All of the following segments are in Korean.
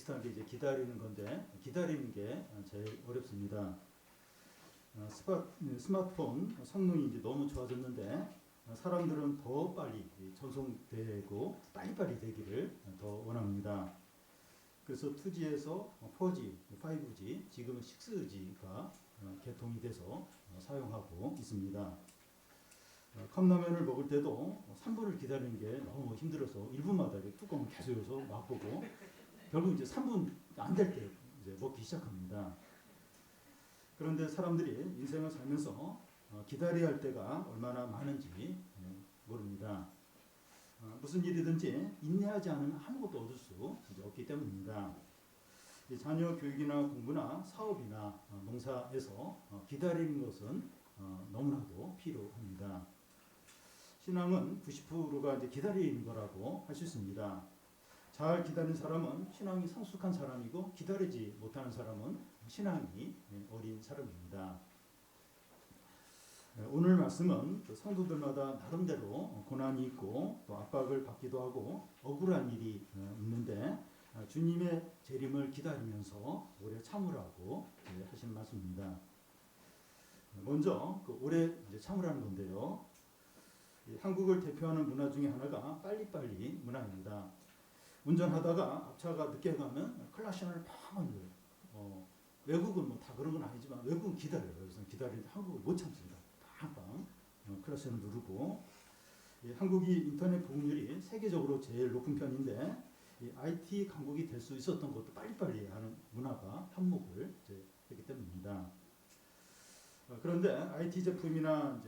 비슷한 게 이제 기다리는 건데 기다리는 게 제일 어렵습니다. 스마트폰 성능이 이제 너무 좋아졌는데 사람들은 더 빨리 전송되고 빨리빨리 되기를 더 원합니다. 그래서 2G에서 4G, 5G, 지금은 6G가 개통이 돼서 사용하고 있습니다. 컵라면을 먹을 때도 3분을 기다리는 게 너무 힘들어서 1분마다 뚜껑을 계속 열어서 맛보고 결국 이제 3분 안 될 때 이제 먹기 시작합니다. 그런데 사람들이 인생을 살면서 기다려야 할 때가 얼마나 많은지 모릅니다. 무슨 일이든지 인내하지 않으면 아무것도 얻을 수 없기 때문입니다. 자녀 교육이나 공부나 사업이나 농사에서 기다리는 것은 너무나도 필요합니다. 신앙은 90%가 이제 기다리는 거라고 할 수 있습니다. 잘 기다리는 사람은 신앙이 성숙한 사람이고 기다리지 못하는 사람은 신앙이 어린 사람입니다. 오늘 말씀은 성도들마다 나름대로 고난이 있고 또 압박을 받기도 하고 억울한 일이 있는데 주님의 재림을 기다리면서 오래 참으라고 하신 말씀입니다. 먼저 오래 참으라는 건데요. 한국을 대표하는 문화 중에 하나가 빨리빨리 문화입니다. 운전하다가 앞차가 늦게 가면 클락션을 팍 넣어요. 외국은 뭐 다 그런 건 아니지만 외국은 기다려요. 그래서 기다리는데 한국은 못 참습니다. 빵빵 클락션을 누르고 한국이 인터넷 보급률이 세계적으로 제일 높은 편인데 IT 강국이 될 수 있었던 것도 빨리빨리 하는 문화가 한몫을 했기 때문입니다. 그런데 IT 제품이나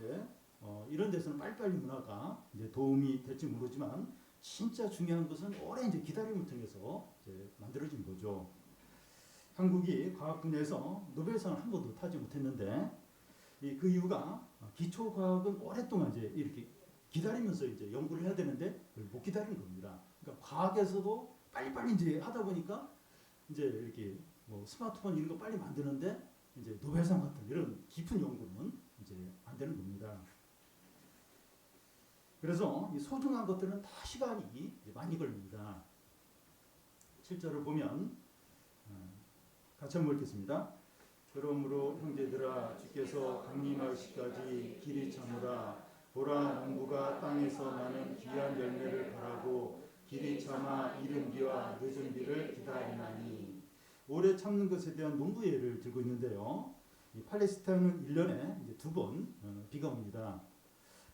이런 데서는 빨리빨리 문화가 도움이 될지 모르지만 진짜 중요한 것은 오래 기다림을 통해서 만들어진 거죠. 한국이 과학 분야에서 노벨상을 한 번도 타지 못했는데 그 이유가 기초 과학은 오랫동안 이렇게 기다리면서 연구를 해야 되는데 못 기다리는 겁니다. 그러니까 과학에서도 빨리빨리 하다 보니까 이렇게 뭐 스마트폰 이런 거 빨리 만드는데 노벨상 같은 이런 깊은 연구는 안 되는 겁니다. 그래서 이 소중한 것들은 다 시간이 많이 걸립니다. 7절을 보면 같이 한번 읽겠습니다. 그러므로 형제들아 주께서 강림하시기까지 길이 참으라. 보라 농부가 땅에서 나는 귀한 열매를 바라고 길이 참아 이른 비와 늦은 비를 기다리나니. 오래 참는 것에 대한 농부 예를 들고 있는데요. 이 팔레스타인은 1년에 2번 비가 옵니다.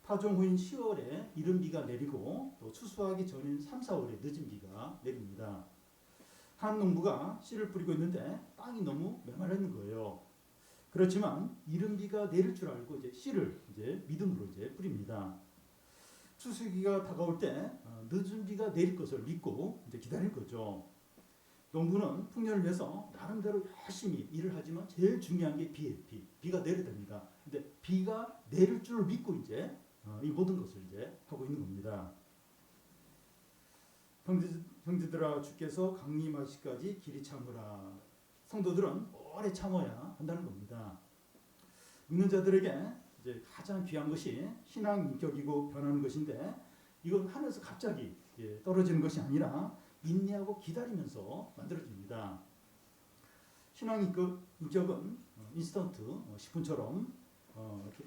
파종 후인 10월에 이른 비가 내리고 또 추수하기 전인 3, 4월에 늦은 비가 내립니다. 한 농부가 씨를 뿌리고 있는데 땅이 너무 메마르는 거예요. 그렇지만 이른 비가 내릴 줄 알고 씨를 믿음으로 뿌립니다. 추수기가 다가올 때 늦은 비가 내릴 것을 믿고 기다릴 거죠. 농부는 풍년을 위해서 나름대로 열심히 일을 하지만 제일 중요한 게 비예요. 비가 내려야 됩니다. 근데 비가 내릴 줄 믿고 이 모든 것을 하고 있는 겁니다. 형제들아 주께서 강림하시기까지 길이 참으라. 성도들은 오래 참아야 한다는 겁니다. 믿는 자들에게 가장 귀한 것이 신앙 인격이고 변하는 것인데 이건 하늘에서 갑자기 떨어지는 것이 아니라 인내하고 기다리면서 만들어집니다. 신앙 인격은 인스턴트 10분처럼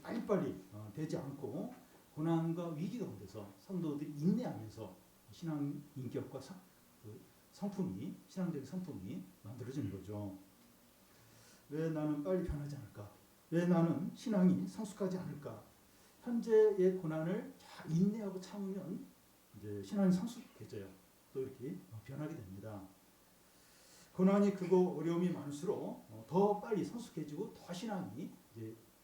빨리빨리 되지 않고 고난과 위기 가운데서 성도들이 인내하면서 신앙 인격과 성품이 신앙적인 성품이 만들어지는 거죠. 왜 나는 빨리 변하지 않을까? 왜 나는 신앙이 성숙하지 않을까? 현재의 고난을 잘 인내하고 참으면 신앙이 성숙해져요. 또 이렇게 변하게 됩니다. 고난이 크고 어려움이 많을수록 더 빨리 성숙해지고 더 신앙이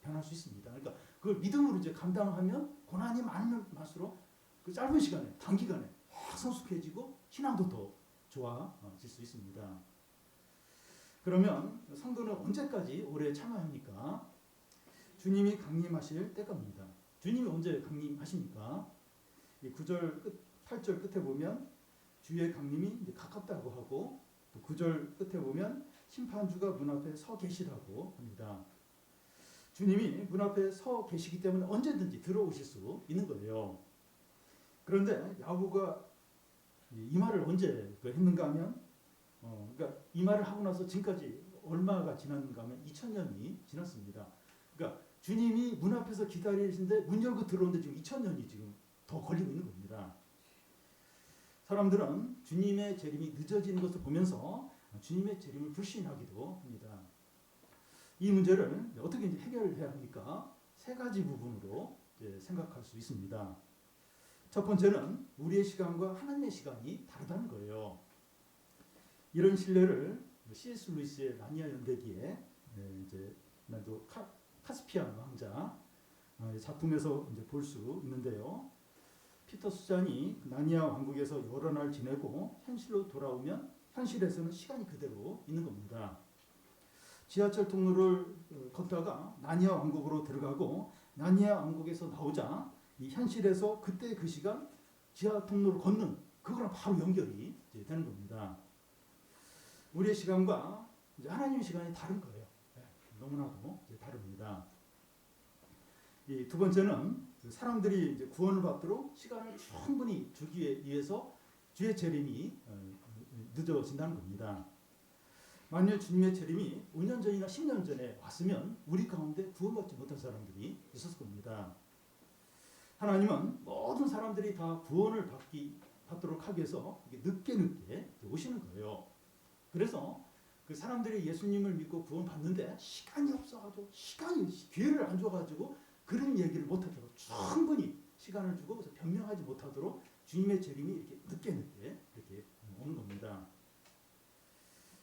변할 수 있습니다. 그러니까 그걸 믿음으로 감당하면 고난이 많으면 많을수록 그 짧은 시간에 단기간에 확 성숙해지고 신앙도 더 좋아질 수 있습니다. 그러면 성도는 언제까지 오래 참아야 합니까? 주님이 강림하실 때까지입니다. 주님이 언제 강림하십니까? 이 8절 끝에 보면 주의 강림이 가깝다고 하고 또 9절 끝에 보면 심판주가 문 앞에 서 계시다고 합니다. 주님이 문 앞에 서 계시기 때문에 언제든지 들어오실 수 있는 거예요. 그런데 야고보가 이 말을 언제 했는가 하면 그러니까 이 말을 하고 나서 지금까지 얼마가 지났는가 하면 2000년이 지났습니다. 그러니까 주님이 문 앞에서 기다리시는데 문 열고 들어오는데 지금 2000년이 지금 더 걸리고 있는 겁니다. 사람들은 주님의 재림이 늦어지는 것을 보면서 주님의 재림을 불신하기도 합니다. 이 문제를 어떻게 이제 해결해야 합니까? 세 가지 부분으로 생각할 수 있습니다. 첫 번째는 우리의 시간과 하나님의 시간이 다르다는 거예요. 이런 신뢰를 C.S. 루이스의 나니아 연대기에 이제 날도 카스피안 왕자 작품에서 이제 볼 수 있는데요. 피터 수잔이 나니아 왕국에서 여러 날 지내고 현실로 돌아오면 현실에서는 시간이 그대로 있는 겁니다. 지하철 통로를 걷다가 나니아 왕국으로 들어가고 나니아 왕국에서 나오자 이 현실에서 그때 그 시간 지하 통로를 걷는 그거랑 바로 연결이 되는 겁니다. 우리의 시간과 이제 하나님의 시간이 다른 거예요. 너무나도 다릅니다. 이 두 번째는 사람들이 이제 구원을 받도록 시간을 충분히 주기 위해서 주의 재림이 늦어진다는 겁니다. 만일 주님의 재림이 5년 전이나 10년 전에 왔으면 우리 가운데 구원받지 못한 사람들이 있었을 겁니다. 하나님은 모든 사람들이 다 구원을 받도록 하기 위해서 늦게 오시는 거예요. 그래서 그 사람들이 예수님을 믿고 구원받는데 시간이 없어가지고 기회를 안 줘가지고 그런 얘기를 못하도록 충분히 시간을 주고 그래서 변명하지 못하도록 주님의 재림이 이렇게 늦게 이렇게 오는 겁니다.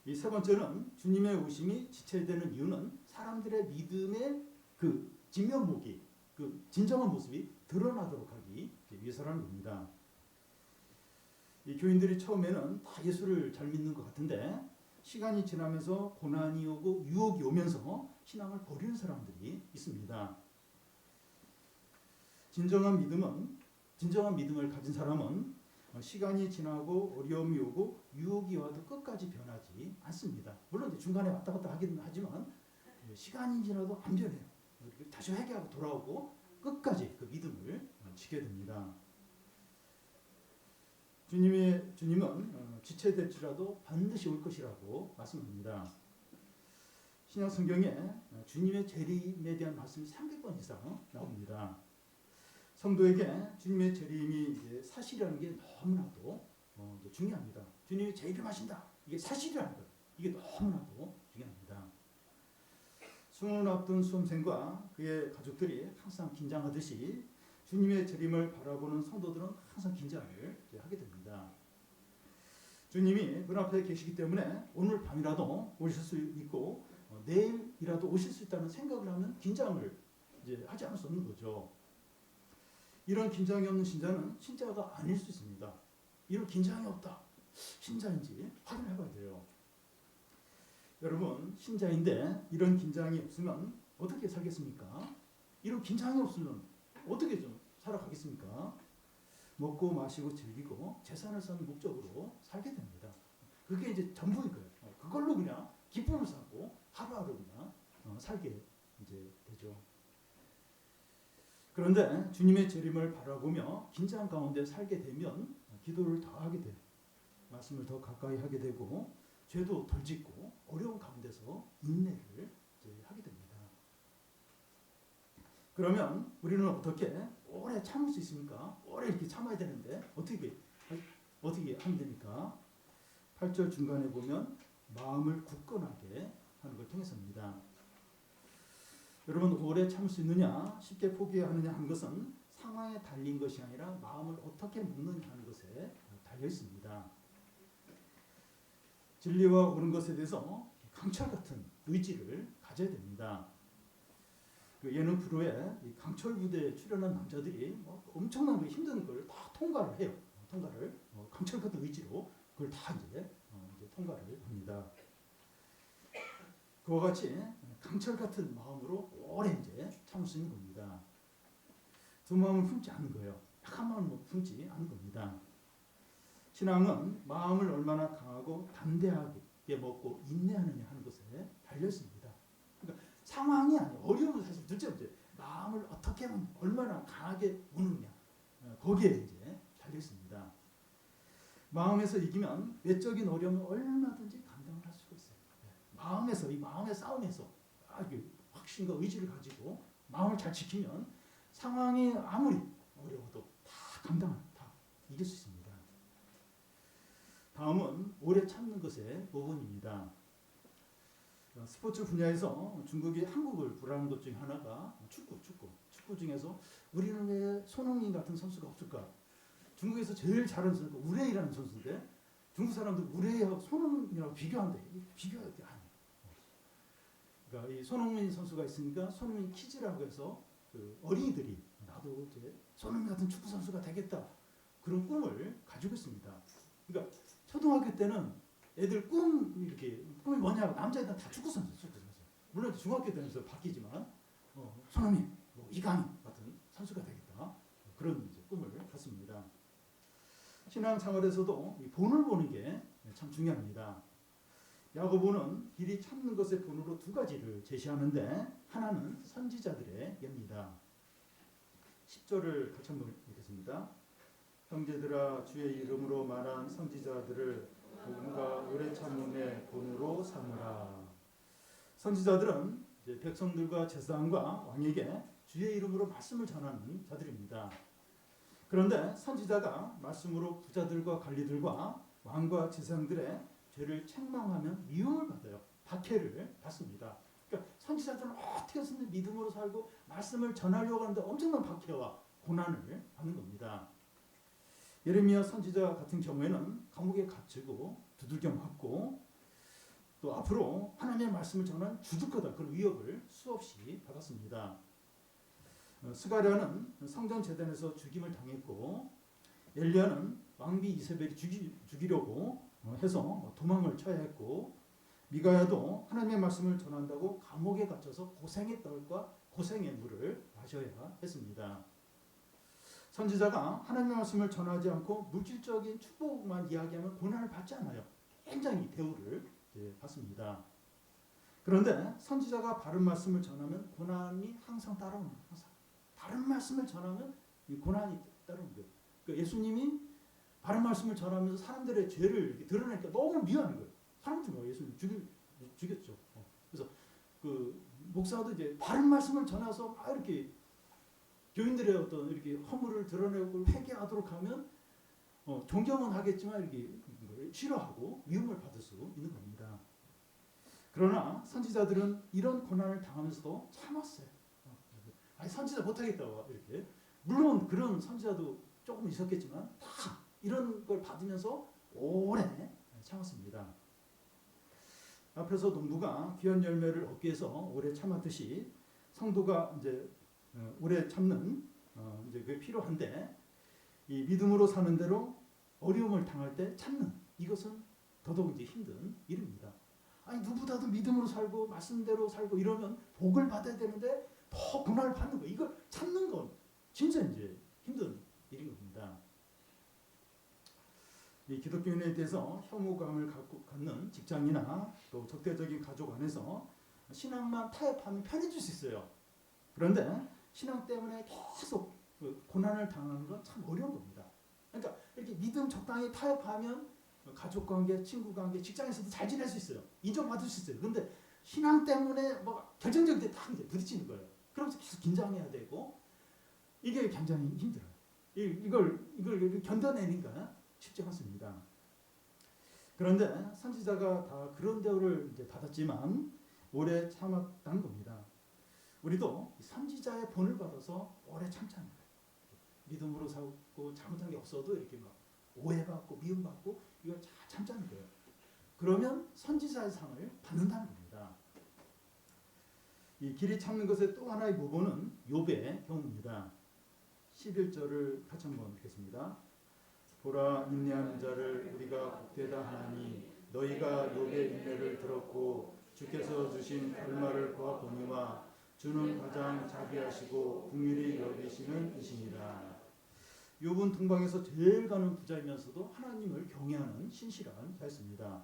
이 세 번째는 주님의 오심이 지체되는 이유는 사람들의 믿음의 그 진면목이 그 진정한 모습이 드러나도록 하기 위해서라는 겁니다. 이 교인들이 처음에는 다 예수를 잘 믿는 것 같은데 시간이 지나면서 고난이 오고 유혹이 오면서 신앙을 버리는 사람들이 있습니다. 진정한 믿음을 가진 사람은 시간이 지나고 어려움이 오고 유혹이 와도 끝까지 변하지 않습니다. 물론 이제 중간에 왔다 갔다 하기는 하지만 시간이 지나도 안 변해요. 다시 회개하고 돌아오고 끝까지 그 믿음을 지켜야 됩니다. 주님은 지체될지라도 반드시 올 것이라고 말씀합니다. 신약 성경에 주님의 재림에 대한 말씀이 300번 이상 나옵니다. 성도에게 주님의 재림이 이제 사실이라는 게 너무나도 중요합니다. 주님이 재림하신다. 이게 사실이라는 것. 이게 너무나도 중요합니다. 수능을 앞둔 수험생과 그의 가족들이 항상 긴장하듯이 주님의 재림을 바라보는 성도들은 항상 긴장을 하게 됩니다. 주님이 문 앞에 계시기 때문에 오늘 밤이라도 오실 수 있고 내일이라도 오실 수 있다는 생각을 하면 긴장을 이제 하지 않을 수 없는 거죠. 이런 긴장이 없는 신자는 신자가 아닐 수 있습니다. 이런 긴장이 없다. 신자인지 확인해 봐야 돼요. 여러분 신자인데 이런 긴장이 없으면 어떻게 살겠습니까? 이런 긴장이 없으면 어떻게 좀 살아가겠습니까? 먹고 마시고 즐기고 재산을 쌓는 목적으로 살게 됩니다. 그게 이제 전부인 거예요. 그걸로 그냥 기쁨을 쌓고 하루하루 그냥 살게 이제 되죠. 그런데 주님의 재림을 바라보며 긴장 가운데 살게 되면 기도를 더 하게 돼요. 말씀을 더 가까이 하게 되고 죄도 덜 짓고 어려운 가운데서 인내를 이제 하게 됩니다. 그러면 우리는 어떻게 오래 참을 수 있습니까? 오래 이렇게 참아야 되는데 어떻게 하면 됩니까? 8절 중간에 보면 마음을 굳건하게 하는 걸 통해서입니다. 여러분 오래 참을 수 있느냐 쉽게 포기하느냐 하는 것은 상황에 달린 것이 아니라 마음을 어떻게 먹느냐 하는 것에 달려 있습니다. 진리와 옳은 것에 대해서 강철 같은 의지를 가져야 됩니다. 그 예능 프로에 강철 부대에 출연한 남자들이 엄청난 힘든 걸 다 통과를 해요. 통과를 강철 같은 의지로 그걸 다 이제 통과를 합니다. 그와 같이 강철 같은 마음으로 오래 이제 참을 수 있는 겁니다. 두 마음을 품지 않는 거예요. 약한 마음을 품지 않는 겁니다. 신앙은 마음을 얼마나 강하고 담대하게 먹고 인내하느냐 하는 것에 달려 있습니다. 그러니까 상황이 아니에요. 어려움은 사실 둘째 문제. 마음을 어떻게 얼마나 강하게 먹느냐 거기에 이제 달려 있습니다. 마음에서 이기면 외적인 어려움은 얼마든지 감당을 할 수가 있어요. 마음에서 이 마음의 싸움에서 아주 확신과 의지를 가지고 마음을 잘 지키면 상황이 아무리 어려워도 다 감당을 다 이길 수 있습니다. 다음은 오래 참는 것의 모본입니다. 스포츠 분야에서 중국이 한국을 불하는 것 중에 하나가 축구 중에서 우리는 왜 손흥민 같은 선수가 없을까? 중국에서 제일 잘하는 선수가 우레이라는 선수인데 중국 사람들 우레이하고 손흥민이라고 비교한대. 비교가 아니에요. 그러니까 이 손흥민 선수가 있으니까 손흥민 키즈라고 해서 그 어린이들이 나도 이제 손흥민 같은 축구 선수가 되겠다 그런 꿈을 가지고 있습니다. 그러니까 초등학교 때는 애들 꿈이 뭐냐고 남자애들 다 축구 선수. 물론 중학교 때는 바뀌지만 손흥민, 이강인 같은 선수가 되겠다 그런 이제 꿈을 갖습니다. 신앙 생활에서도 이 본을 보는 게 참 중요합니다. 야고보는 길이 참는 것의 본으로 두 가지를 제시하는데 하나는 선지자들의 예입니다. 10절을 같이 한번 읽겠습니다. 형제들아 주의 이름으로 말한 선지자들을 누군가 오래 참음의 본으로 삼으라. 선지자들은 이제 백성들과 제사장과 왕에게 주의 이름으로 말씀을 전하는 자들입니다. 그런데 선지자가 말씀으로 부자들과 관리들과 왕과 제사장들의 죄를 책망하면 미움을 받아요. 박해를 받습니다. 그러니까 선지자들은 어떻게 해서든 믿음으로 살고 말씀을 전하려고 하는데 엄청난 박해와 고난을 받는 겁니다. 예레미야 선지자 같은 경우에는 감옥에 갇히고 두들겨 맞고 또 앞으로 하나님의 말씀을 전한 죽을 거다 그런 위협을 수없이 받았습니다. 스가랴는 성전 제단에서 죽임을 당했고 엘리야는 왕비 이세벨이 죽이려고 해서 도망을 쳐야 했고 미가야도 하나님의 말씀을 전한다고 감옥에 갇혀서 고생의 떡과 고생의 물을 마셔야 했습니다. 선지자가 하나님의 말씀을 전하지 않고 물질적인 축복만 이야기하면 고난을 받지 않아요. 굉장히 대우를 받습니다. 그런데 선지자가 바른 말씀을 전하면 고난이 항상 따라오는 거예요. 항상. 바른 말씀을 전하면 이 고난이 따라오는 거예요. 그러니까 예수님이 바른 말씀을 전하면서 사람들의 죄를 이렇게 드러내니까 너무 미워하는 거예요. 사람들이 예수님 죽였죠. 그래서 그 목사도 이제 바른 말씀을 전해서 막 이렇게 교인들의 어떤 이렇게 허물을 드러내고 회개하도록 하면 존경은 하겠지만 이렇게 싫어하고 미움을 받을 수 있는 겁니다. 그러나 선지자들은 이런 고난을 당하면서도 참았어요. 아니 선지자 못하겠다고 이렇게 물론 그런 선지자도 조금 있었겠지만 다 이런 걸 받으면서 오래 참았습니다. 앞에서 농부가 귀한 열매를 얻기 위해서 오래 참았듯이 성도가 이제 오래 참는 이제 그게 필요한데 이 믿음으로 사는 대로 어려움을 당할 때 참는 이것은 더더욱 이제 힘든 일입니다. 아니 누구보다도 믿음으로 살고 말씀대로 살고 이러면 복을 받아야 되는데 더 고난을 받는 거 이걸 참는 건 진짜 이제 힘든 일인 겁니다. 이 기독교인에 대해서 혐오감을 갖는 직장이나 또 적대적인 가족 안에서 신앙만 타협하면 편해질 수 있어요. 그런데 신앙 때문에 계속 고난을 당하는 건 참 어려운 겁니다. 그러니까 이렇게 믿음 적당히 타협하면 가족 관계, 친구 관계, 직장에서도 잘 지낼 수 있어요. 인정받을 수 있어요. 그런데 신앙 때문에 뭐 결정적일 때 딱 이제 부딪히는 거예요. 그러면서 계속 긴장해야 되고 이게 굉장히 힘들어요. 이걸 견뎌내니까 쉽지 않습니다. 그런데 선지자가 다 그런 대우를 이제 받았지만 오래 참았다는 겁니다. 우리도 선지자의 본을 받아서 오래 참자는 거예요. 믿음으로 살고 잘못한 게 없어도 이렇게 막 오해받고 미움받고 이걸 잘 참자는 거예요. 그러면 선지자의 상을 받는다는 겁니다. 이 길이 참는 것의 또 하나의 모본은 욥의 경우입니다. 11절을 같이 한번 읽겠습니다. 보라 인내하는 자를 우리가 복되다 하나니 너희가 욥의 인내를 들었고 주께서 주신 결말을 보아보니와 주는 가장 자비하시고 긍휼히 여기시는 이시니라. 욥은 동방에서 제일 가는 부자이면서도 하나님을 경외하는 신실한 자였습니다.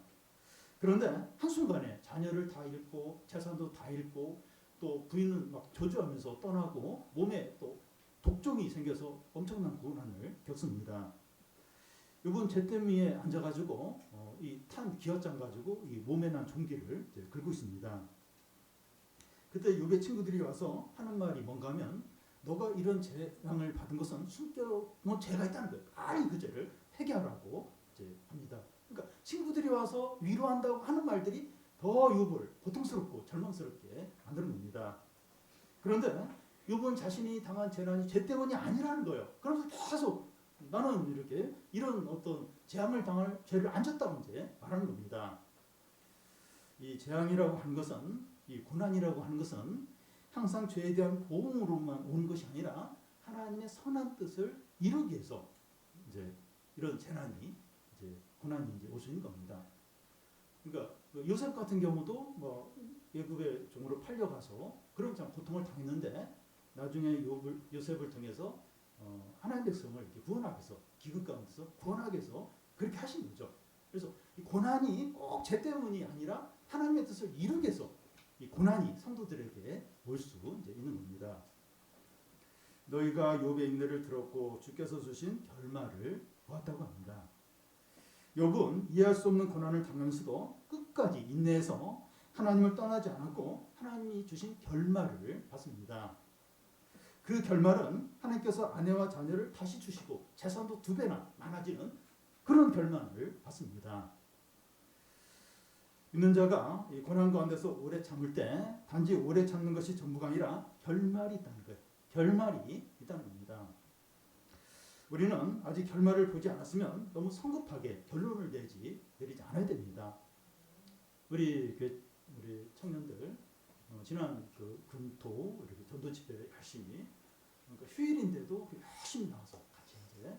그런데 한순간에 자녀를 다 잃고 재산도 다 잃고 또 부인은 막 저주하면서 떠나고 몸에 또 독종이 생겨서 엄청난 고난을 겪습니다. 요번 잿댐 위에 앉아가지고 이 탄 기어장 가지고 이 몸에 난 종기를 이제 긁고 있습니다. 그때 욥의 친구들이 와서 하는 말이 뭔가 하면 너가 이런 재앙을 받은 것은 숨겨놓은 죄가 있다는 거예요. 빨리 그 죄를 회개하라고 이제 합니다. 그러니까 친구들이 와서 위로한다고 하는 말들이 더 욥을 고통스럽고 절망스럽게 만드는 겁니다. 그런데 욥은 자신이 당한 재난이 죄 때문이 아니라는 거예요. 그러면서 계속 나는 이렇게 이런 어떤 재앙을 당할 죄를 안 졌다고 이제 말하는 겁니다. 이 재앙이라고 하는 것은, 이 고난이라고 하는 것은 항상 죄에 대한 보응으로만 오는 것이 아니라 하나님의 선한 뜻을 이루기 위해서 이제 이런 재난이 이제 고난이 이제 올 수 있는 겁니다. 그러니까 요셉 같은 경우도 뭐 애굽의 종으로 팔려가서 그런 참 고통을 당했는데 나중에 요셉을 통해서 하나님 백성을 이렇게 구원하기 위해서 기근 가운데서 구원하기 위해서 그렇게 하신 거죠. 그래서 이 고난이 꼭 죄 때문이 아니라 하나님의 뜻을 이루기 위해서 이 고난이 성도들에게 올 수 이제 있는 겁니다. 너희가 욥의 인내를 들었고 주께서 주신 결말을 보았다고 합니다. 욥은 이해할 수 없는 고난을 당하면서도 끝까지 인내해서 하나님을 떠나지 않았고 하나님이 주신 결말을 받습니다. 그 결말은 하나님께서 아내와 자녀를 다시 주시고 재산도 2배나 많아지는 그런 결말을 받습니다. 믿는 자가 이 고난 가운데서 오래 참을 때 단지 오래 참는 것이 전부가 아니라 결말이 있다는 거예요. 결말이 있다는 겁니다. 우리는 아직 결말을 보지 않았으면 너무 성급하게 결론을 내리지 않아야 됩니다. 우리 청년들 지난 그 금토 이렇게 전도 집회 열심히, 그러니까 휴일인데도 열심히 나와서 같이 이제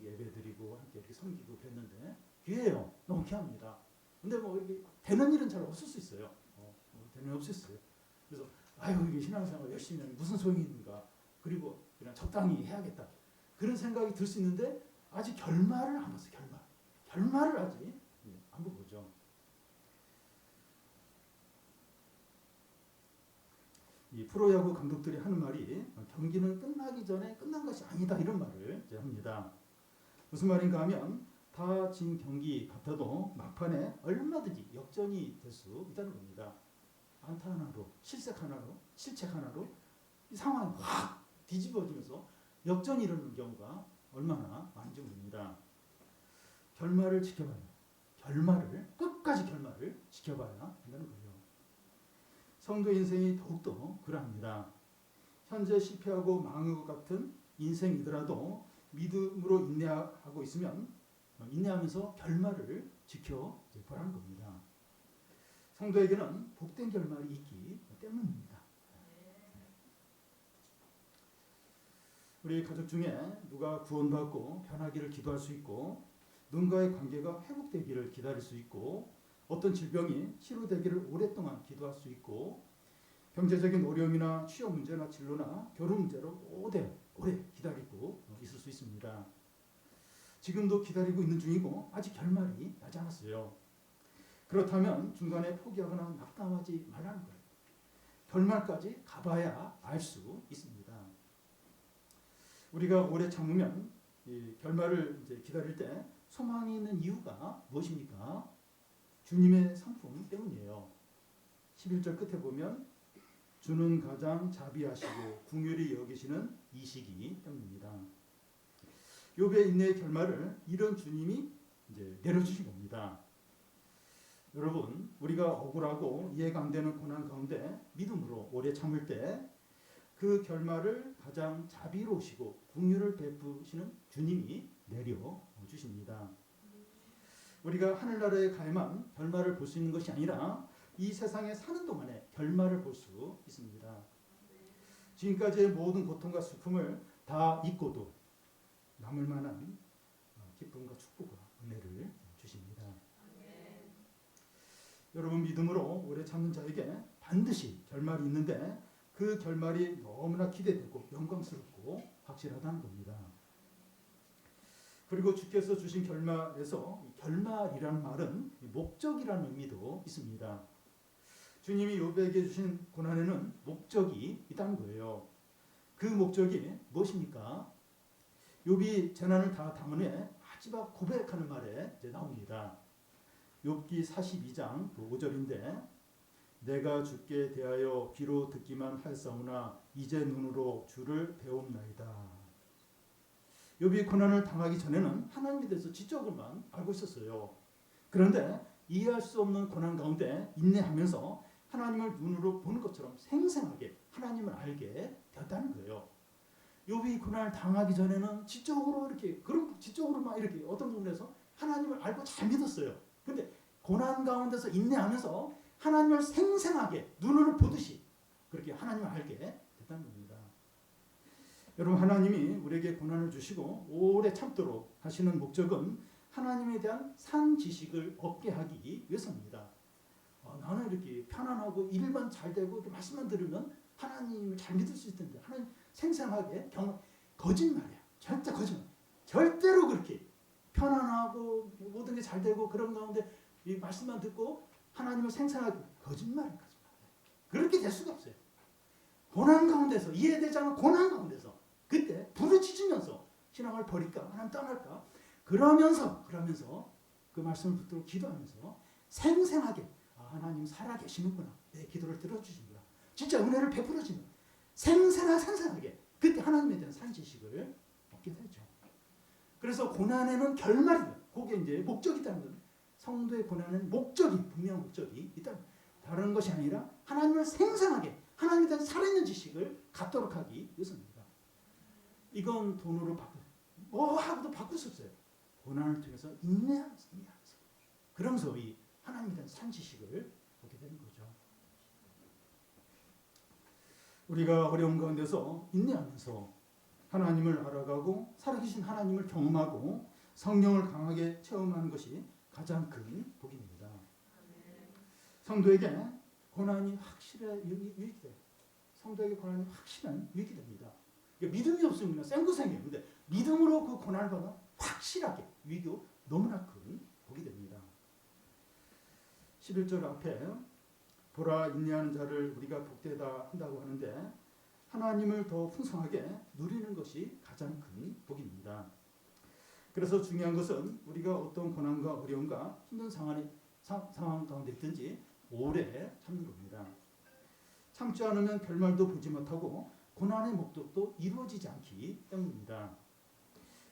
예배드리고 함께 이렇게 섬기고 그랬는데 귀해요. 너무 귀합니다. 근데 뭐 이렇게 되는 일은 잘 없을 수 있어요. 되는 일 없을 수 있어요. 그래서 아유 이게 신앙생활 열심히 하면 무슨 소용이 있는가. 그리고 그냥 적당히 해야겠다. 그런 생각이 들 수 있는데 아직 결말을 안 봤어요. 결말을 아직 안 본 거죠. 이 프로야구 감독들이 하는 말이 경기는 끝나기 전에 끝난 것이 아니다 이런 말을 이제 합니다. 무슨 말인가 하면 다 진 경기 같아도 막판에 얼마든지 역전이 될 수 있다는 겁니다. 안타 하나로, 실책 하나로 이 상황이 확 뒤집어지면서 역전이 일어나는 경우가 얼마나 많은지 모릅니다. 결말을 지켜봐야 해요. 끝까지 결말을 지켜봐야 한다는 거예요. 성도 인생이 더욱더 그러합니다. 현재 실패하고 망한 것 같은 인생이더라도 믿음으로 인내하고 있으면 인내하면서 결말을 지켜보라는 겁니다. 성도에게는 복된 결말이 있기 때문입니다. 우리 가족 중에 누가 구원받고 변하기를 기도할 수 있고 누군가의 관계가 회복되기를 기다릴 수 있고 어떤 질병이 치료되기를 오랫동안 기도할 수 있고 경제적인 어려움이나 취업 문제나 진로나 결혼 문제로 오래 기다리고 있을 수 있습니다. 지금도 기다리고 있는 중이고 아직 결말이 나지 않았어요. 그렇다면 중간에 포기하거나 낙담하지 말라는 거예요. 결말까지 가봐야 알 수 있습니다. 우리가 오래 참으면 이 결말을 이제 기다릴 때 소망이 있는 이유가 무엇입니까? 주님의 상품 때문이에요. 11절 끝에 보면 주는 가장 자비하시고 긍휼히 여기시는 이시기 때문입니다. 욥의 인내의 결말을 이런 주님이 이제 내려주신 겁니다. 여러분, 우리가 억울하고 이해가 안 되는 고난 가운데 믿음으로 오래 참을 때 그 결말을 가장 자비로우시고 긍휼을 베푸시는 주님이 내려주십니다. 우리가 하늘나라에 가야만 결말을 볼 수 있는 것이 아니라 이 세상에 사는 동안에 결말을 볼 수 있습니다. 지금까지의 모든 고통과 슬픔을 다 잊고도 남을 만한 기쁨과 축복과 은혜를 주십니다. 여러분, 믿음으로 오래 참는 자에게 반드시 결말이 있는데 그 결말이 너무나 기대되고 영광스럽고 확실하다는 겁니다. 그리고 주께서 주신 결말에서 결말이라는 말은 목적이라는 의미도 있습니다. 주님이 욥에게 주신 고난에는 목적이 있다는 거예요. 그 목적이 무엇입니까? 욥이 재난을 다 당한 후에 마지막 고백하는 말에 이제 나옵니다. 욥기 42장 5절인데 내가 주께 대하여 귀로 듣기만 하였사오나 이제 눈으로 주를 배움나이다. 욥이 고난을 당하기 전에는 하나님에 대해서 지적으로만 알고 있었어요. 그런데 이해할 수 없는 고난 가운데 인내하면서 하나님을 눈으로 보는 것처럼 생생하게 하나님을 알게 되었다는 거예요. 욥이 고난을 당하기 전에는 지적으로 이렇게 그런 지적으로만 이렇게 어떤 부분에서 하나님을 알고 잘 믿었어요. 근데 고난 가운데서 인내하면서 하나님을 생생하게 눈으로 보듯이 그렇게 하나님을 알게 됐다는 겁니다. 여러분, 하나님이 우리에게 고난을 주시고 오래 참도록 하시는 목적은 하나님에 대한 산 지식을 얻게 하기 위해서입니다. 나는 이렇게 편안하고 일만 잘 되고 이렇게 말씀만 들으면 하나님을 잘 믿을 수 있을 텐데 하나님 생생하게 거짓말이야. 절대 거짓말. 절대로 그렇게 편안하고 모든 게 잘 되고 그런 가운데 이 말씀만 듣고 하나님을 생생하게 거짓말. 그렇게 될 수가 없어요. 고난 가운데서 이해되지 않은 고난 가운데서 그때 부르짖으면서 신앙을 버릴까 하나님 떠날까 그러면서 그 말씀을 붙들고 기도하면서 생생하게 하나님 살아 계시는구나. 내 기도를 들어주시는구나. 진짜 은혜를 베풀어 주는 생생하게 그때 하나님에 대한 산지식을 얻게 되죠. 그래서 고난에는 결말이 그게 이제 목적이 있다는 거예요. 성도의 고난은 분명한 목적이 있다. 다른 것이 아니라 하나님을 생생하게 하나님에 대한 살아있는 지식을 갖도록 하기 위해서입니다. 이건 돈으로 뭐 하고도 바꿀 수 없어요. 고난을 통해서 인내하면서 그러면서 이 하나님에 대한 산 지식을 얻게 되는 거죠. 우리가 어려운 가운데서 인내하면서 하나님을 알아가고 살아계신 하나님을 경험하고 성령을 강하게 체험하는 것이 가장 큰 복입니다. 성도에게 고난이 확실한 유익이 돼요. 성도에게 고난이 확실한 유익이 됩니다. 믿음이 없으면 그냥 생고생이에요. 근데 믿음으로 그 고난을 받아 확실하게 유익이 너무나 큰 복이 됩니다. 11절 앞에 보라 인내하는 자를 우리가 복되다 한다고 하는데 하나님을 더 풍성하게 누리는 것이 가장 큰 복입니다. 그래서 중요한 것은 우리가 어떤 고난과 어려움과 힘든 상황 가운데 있든지 오래 참는 겁니다. 참지 않으면 결말도 보지 못하고 고난의 목적도 이루어지지 않기 때문입니다.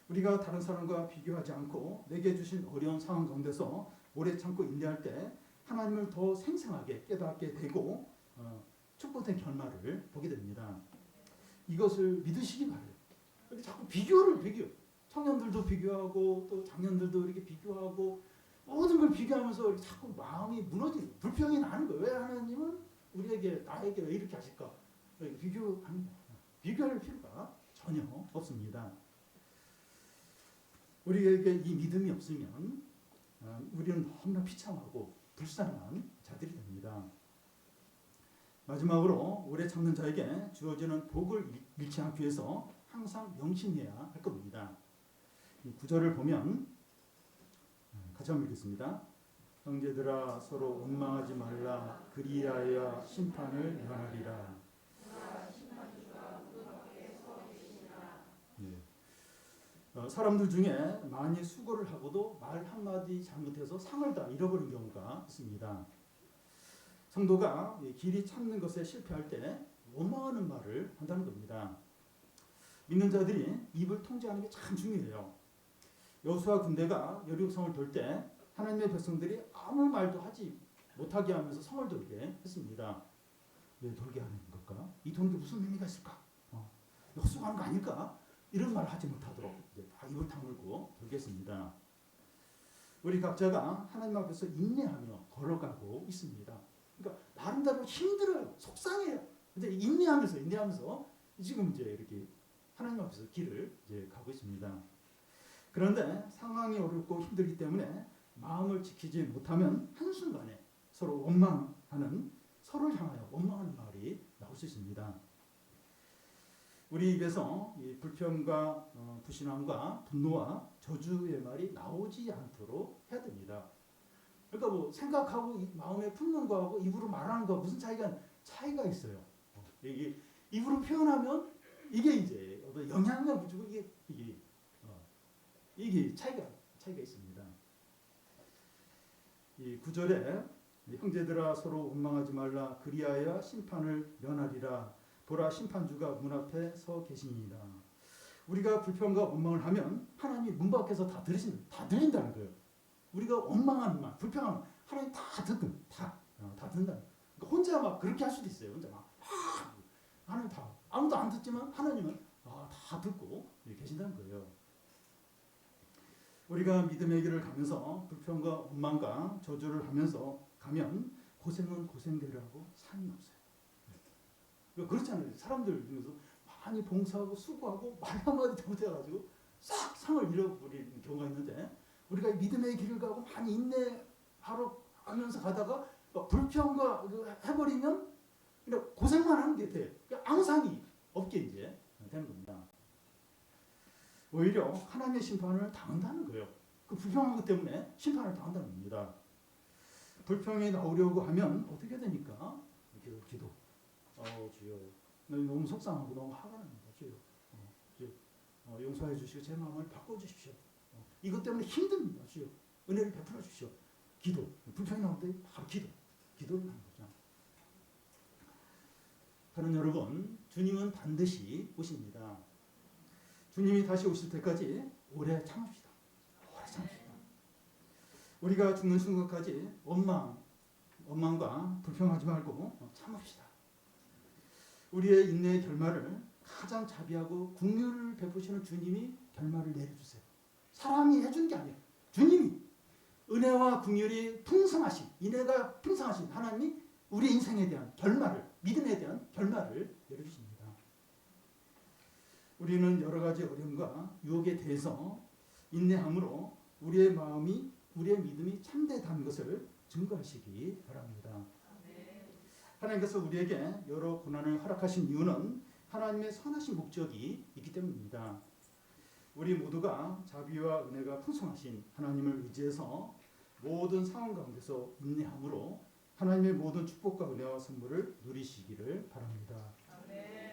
우리가 다른 사람과 비교하지 않고 내게 주신 어려운 상황 가운데서 오래 참고 인내할 때 하나님을 더 생생하게 깨닫게 되고 축복된 결말을 보게 됩니다. 이것을 믿으시기 바래요. 자꾸 비교. 청년들도 비교하고 또 장년들도 이렇게 비교하고 모든 걸 비교하면서 자꾸 마음이 무너지는 불평이 나는 거예요. 왜 하나님은 나에게 왜 이렇게 하실까? 비교할 필요가 전혀 없습니다. 우리에게 이 믿음이 없으면 우리는 너무나 비참하고 불쌍한 자들이 됩니다. 마지막으로 오래 참는 자에게 주어지는 복을 잃지 않기 위해서 항상 명심해야 할 겁니다. 이 구절을 보면 같이 한번 읽겠습니다. 형제들아 서로 원망하지 말라. 그리하여 심판을 면하리라. 사람들 중에 많이 수고를 하고도 말 한마디 잘못해서 상을 다 잃어버린 경우가 있습니다. 성도가 길이 찾는 것에 실패할 때 원망하는 말을 한다는 겁니다. 믿는 자들이 입을 통제하는 게 참 중요해요. 여호수아 군대가 여리고성을 돌 때 하나님의 백성들이 아무 말도 하지 못하게 하면서 성을 돌게 했습니다. 왜 돌게 하는 걸까? 이 도는 게 무슨 의미가 있을까? 헛수고하는 거 아닐까? 이런 말을 하지 못하도록 다 입을 다물고 돌겠습니다. 우리 각자가 하나님 앞에서 인내하며 걸어가고 있습니다. 그러니까 나름대로 힘들어요. 속상해요. 근데 인내하면서 지금 이제 이렇게 하나님 앞에서 길을 이제 가고 있습니다. 그런데 상황이 어렵고 힘들기 때문에 마음을 지키지 못하면 한순간에 서로를 향하여 원망하는 말이 나올 수 있습니다. 우리 입에서 이 불평과 불신앙과 분노와 저주의 말이 나오지 않도록 해야 됩니다. 그러니까 뭐 생각하고 마음에 품는 거하고 입으로 말하는 거 무슨 차이가 있어요. 이게 입으로 표현하면 이게 이제 어떤 영향력을 주고 이게 차이가 차이가 있습니다. 이 9절에 형제들아 서로 원망하지 말라 그리하여 심판을 면하리라 보라 심판주가 문 앞에 서 계시니이다. 우리가 불평과 원망을 하면 하나님이 문 밖에서 다 들린다는 거예요. 우리가 원망하는 말, 불평하는 말, 하나님 다 듣고 다 듣는다는 거예요. 그러니까 혼자 막 그렇게 할 수도 있어요. 혼자 막 하나님 다 아무도 안 듣지만 하나님은 다 듣고 계신다는 거예요. 우리가 믿음의 길을 가면서 불평과 원망과 저주를 하면서 가면 고생은 고생대로 하고 상이 없어요. 그렇잖아요. 사람들 중에서 많이 봉사하고 수고하고 말 한마디 잘못해가지고 싹 상을 잃어버리는 경우가 있는데 우리가 믿음의 길을 가고 많이 인내하러 하면서 가다가 불평과 해버리면 그냥 고생만 하는 게 돼요. 아무 상이 없게 이제 되는 겁니다. 오히려 하나님의 심판을 당한다는 거예요. 그 불평한 것 때문에 심판을 당한다는 겁니다. 불평이 나오려고 하면 어떻게 되니까? 기도. 주여, 너무 속상하고 너무 화가 납니다. 주여, 용서해 주시고 제 마음을 바꿔 주십시오. 이것 때문에 힘듭니다. 주여, 은혜를 베풀어 주십시오. 기도. 불평이 나올 때 바로 기도를 하는 거죠. 그런 여러분, 주님은 반드시 오십니다. 주님이 다시 오실 때까지 오래 참읍시다. 오래 참읍시다. 우리가 죽는 순간까지 원망과 불평하지 말고 참읍시다. 우리의 인내의 결말을 가장 자비하고 긍휼을 베푸시는 주님이 결말을 내려주세요. 사람이 해준 게 아니에요. 주님이 은혜와 긍휼이 풍성하신, 인애가 풍성하신 하나님이 우리 인생에 대한 결말을, 믿음에 대한 결말을 내려주십니다. 우리는 여러 가지 어려움과 유혹에 대해서 인내함으로 우리의 마음이, 우리의 믿음이 참되다는 것을 증거하시기 바랍니다. 하나님께서 우리에게 여러 고난을 허락하신 이유는 하나님의 선하신 목적이 있기 때문입니다. 우리 모두가 자비와 은혜가 풍성하신 하나님을 의지해서 모든 상황 가운데서 인내함으로 하나님의 모든 축복과 은혜와 선물을 누리시기를 바랍니다. 아멘.